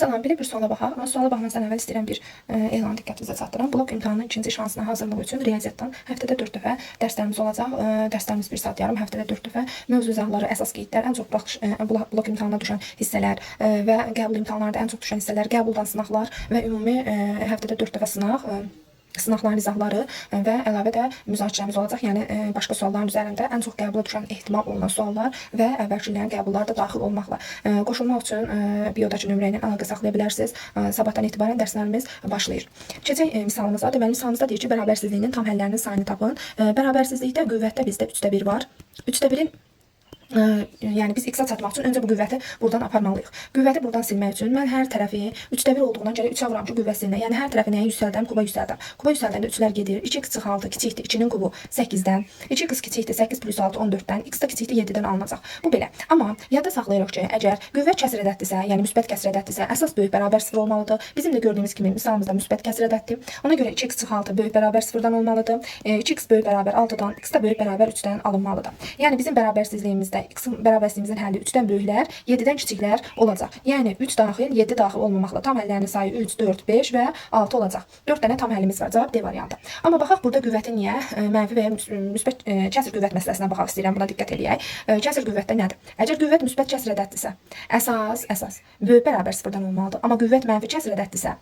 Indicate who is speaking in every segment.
Speaker 1: Salam, belə bir suala baxaq. Amma suala baxmadan əvvəl istəyirəm bir elan diqqətinizə çatdırım. Blok imtahanının ikinci şansına hazırlıq üçün riyaziyyatdan həftədə 4 dəfə dərslərimiz olacaq. Dərslərimiz 1 saat yarım, həftədə 4 dəfə mövzu izahları, əsas qeydlər, ən çox blok imtahanına düşən hissələr və qəbul imtahanlarında ən çox düşən hissələr, qəbuldan sınaqlar və ümumi həftədə 4 dəfə sınaqların izahları və əlavə də müzakirəmiz olacaq. Yəni başqa sualların üzərində ən çox qəbula düşən ehtimal olunan suallar və əvvəlki illərin qəbulları da daxil olmaqla qoşulmaq üçün biodakı nömrə ilə əlaqə saxlaya bilərsiniz. Sabahdan etibarən dərslərimiz başlayır. Keçək misalımıza. Deməli, misalımızda deyir ki, bərabərsizliyinin tam həllərinin sayını tapın. Bərabərsizlikdə qüvvətdə bizdə 3/1 var. 3/1-in yəni biz x-a çatmaq üçün öncə bu qüvvəti buradan aparmalıyıq. Qüvvəti buradan silmək üçün mən hər tərəfi 3/1 olduğundan gərək 3-ə vuram ki, qüvvə silinə. Yəni hər tərəfi nəyə yüksəldəm? Kuba yüksəldim. Kuba yüksəldəndə 3-lər gedir. 2x - 6 kiçikdir 2-nin kubu 8-dən. 2x kiçikdir 8 + 6 14-dən. X da kiçikdir 7-dən alınacaq. Bu belə. Amma yadda saxlayırıq ki, əgər qüvvət kəsr ədəddirsə, yəni müsbət kəsr ədəddirsə, əsas böyük bərabər 0 olmalıdır. Bizim də gördüyümüz kimi misalımızda müsbət kəsr ədəddir. Ona görə 2x - 6 böyük bərabər 0-dan olmalıdır. 2x böyük bərabər 6-dan, x da böyük bərabər 3-dən alınmalıdır. Yəni bizim bərabərsizliyimizdə x-in bərabərsizliyimizin həlli 3-dən böyüklər, 7-dən kiçiklər olacaq. Yəni 3 daxil, 7 daxil olmamaqla tam həllərinin sayı 3, 4, 5 və 6 olacaq. 4 dənə tam həllimiz var. Cavab D variantı. Amma baxaq burada qüvvətin niyə mənfi və ya müsbət kəsr qüvvət məsələsinə baxaq istəyirəm. Buna diqqət eləyək. Kəsr qüvvətdə nədir? Əgər qüvvət müsbət kəsr ədəddirsə, əsas böyük bərabər 0-dan olmalıdır. Amma qüvvət mənfi kəsr ədəddirsə,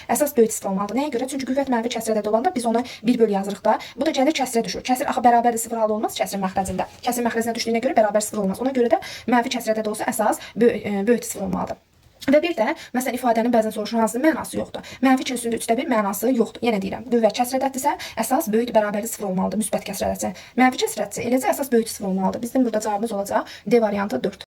Speaker 1: əsas böyük 0 olmalıdır. Nəyə görə? Çünki qüvvət mənfi kəsr ədəd olanda biz ona 1 böl yazırıq da. Bu da gəlir kəsrə düşür. Kəsr axı bərabərdir 0 halı olmaz kəsrin məxrəcində. Kəsrin məxrəcinə düşdüyünə görə bərabər 0 olmaz. Ona görə də mənfi kəsr ədəd olsa əsas böyük 0 olmalıdır. Və bir də, məsələn, ifadənin bəzən soruşur, hansı mənası yoxdur. Mənfi üçün üstündə 3/1 mənası yoxdur. Yenə deyirəm, qüvvət kəsr ədəddirsə, əsas böyük bərabərli 0 olmalıdır. Müsbət kəsr ədəddirsə, mənfi kəsr ədəddirsə, eləcə əsas böyük 0 olmalıdır. Bizim burada cavabımız olacaq D variantı 4.